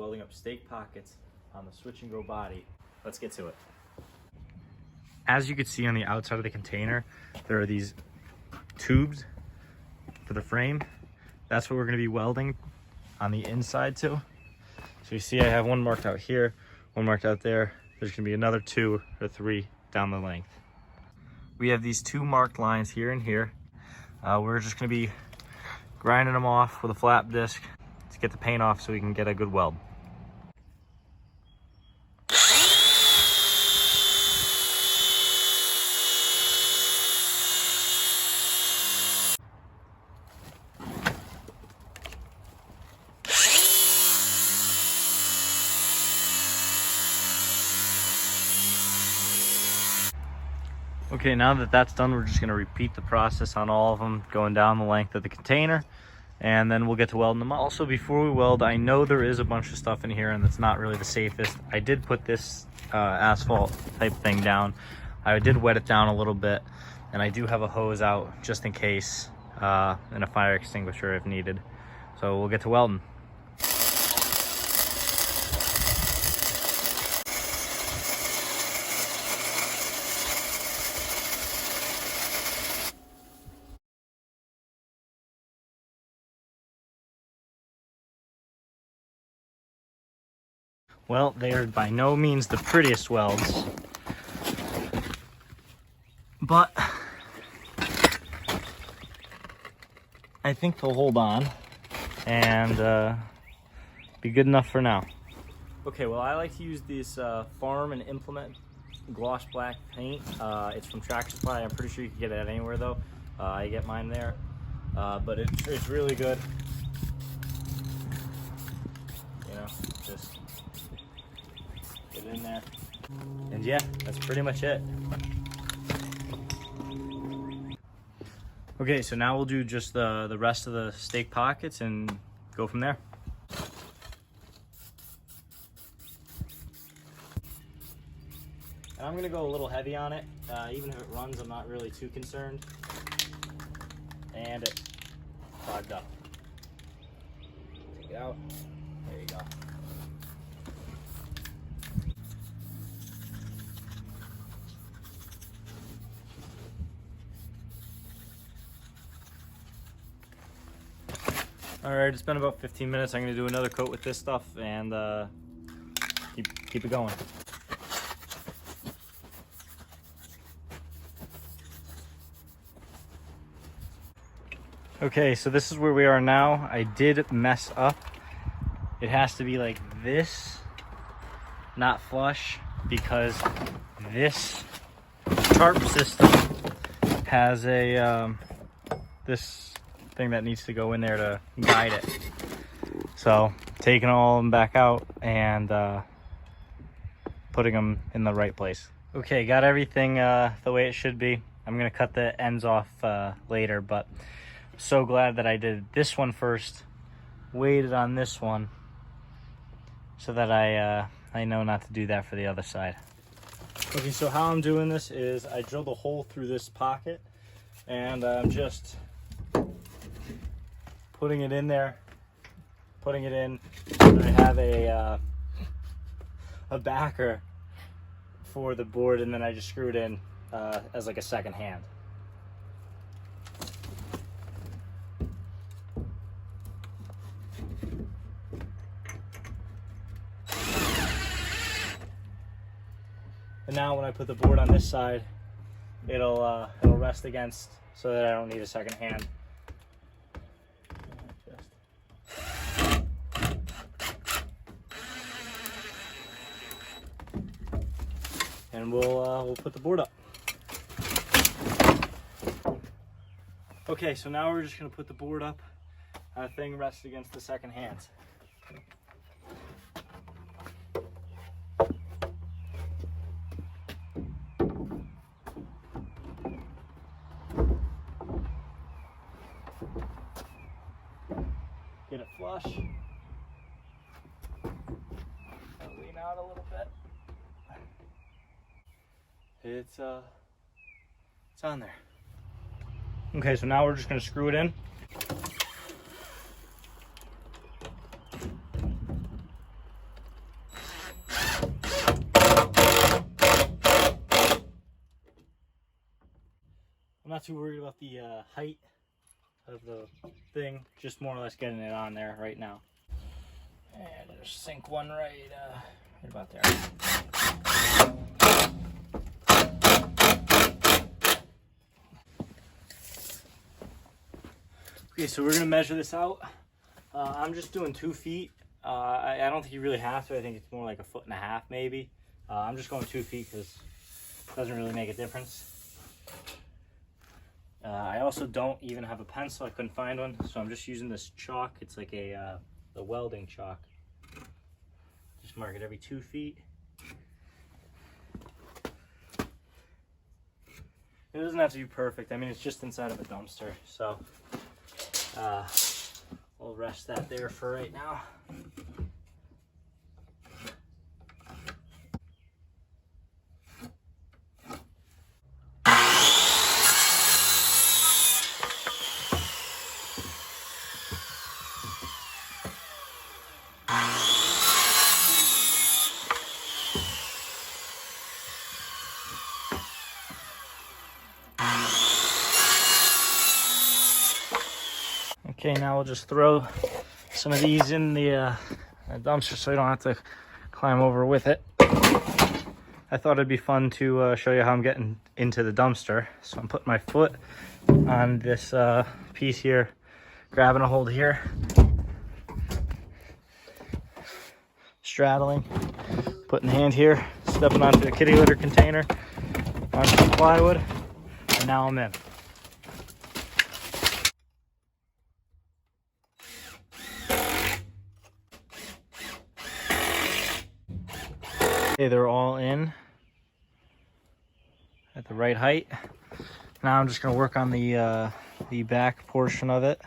welding up stake pockets on the switch and go body. Let's get to it. As you can see on the outside of the container, there are these tubes for the frame. That's what we're going to be welding on the inside too. So you see I have one marked out here, one marked out there. There's going to be another 2 or 3 down the length. We have these 2 marked lines here and here. We're just going to be grinding them off with a flap disc to get the paint off so we can get a good weld. Okay, now that that's done, we're just going to repeat the process on all of them, going down the length of the container, and then we'll get to welding them up. Also, before we weld, I know there is a bunch of stuff in here and that's not really the safest. I did put this asphalt type thing down. I did wet it down a little bit, and I do have a hose out just in case, and a fire extinguisher if needed. So we'll get to welding. Well, they are by no means the prettiest welds, but I think they'll hold on and be good enough for now. Okay, well, I like to use this Farm and Implement Gouache black paint. It's from Tractor Supply. I'm pretty sure you can get it anywhere though. I get mine there, but it's really good. You know, just get in there, and yeah, that's pretty much it. Okay, so now we'll do just the rest of the stake pockets and go from there. And I'm gonna go a little heavy on it. Even if it runs, I'm not really too concerned. And it clogged up. Take it out. There you go. All right, it's been about 15 minutes. I'm gonna do another coat with this stuff and keep it going. Okay, so this is where we are now. I did mess up. It has to be like this, not flush, because this tarp system has a this thing that needs to go in there to guide it. So taking all of them back out and putting them in the right place. Okay, got everything the way it should be. I'm gonna cut the ends off later, but so glad that I did this one first, waited on this one, so that I know not to do that for the other side. Okay, so how I'm doing this is I drilled a hole through this pocket, and I'm just putting it in there, putting it in. And I have a backer for the board, and then I just screw it in as like a second hand. And now when I put the board on this side, it'll rest against, so that I don't need a second hand. And we'll put the board up. Okay, so now we're just gonna put the board up. That thing rests against the second hand. Get it flush. Lean out a little bit. It's on there. Okay, so now we're just gonna screw it in. not too worried about the height of the thing, just more or less getting it on there right now. And just sink one right about there. Okay, so we're gonna measure this out. I'm just doing 2 feet. I don't think you really have to. I think it's more like 1.5 feet maybe. I'm just going 2 feet because it doesn't really make a difference. I also don't even have a pencil. I couldn't find one, so I'm just using this chalk. It's like the welding chalk. Just mark it every 2 feet. It doesn't have to be perfect. I mean, it's just inside of a dumpster, so we'll rest that there for right now. Okay, now we'll just throw some of these in the dumpster so you don't have to climb over with it. I thought it'd be fun to show you how I'm getting into the dumpster. So I'm putting my foot on this piece here, grabbing a hold here, straddling, putting the hand here, stepping onto the kitty litter container, onto the plywood, and now I'm in. Okay, they're all in at the right height. Now I'm just going to work on the back portion of it.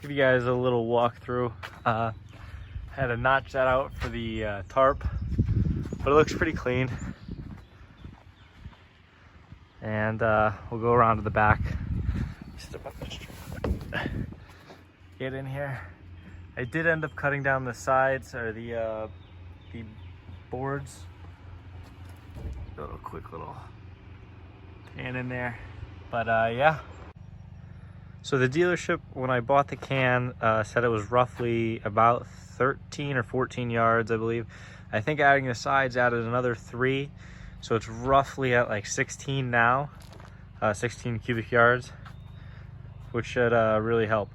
Give you guys a little walkthrough. Had to notch that out for the tarp, but it looks pretty clean. And we'll go around to the back. Step up this tree. Get in here. I did end up cutting down the sides or the boards. A little quick little pan in there, but yeah. So the dealership, when I bought the can, said it was roughly about 13 or 14 yards, I believe. I think adding the sides added another 3. So it's roughly at like 16 now, 16 cubic yards, which should really help.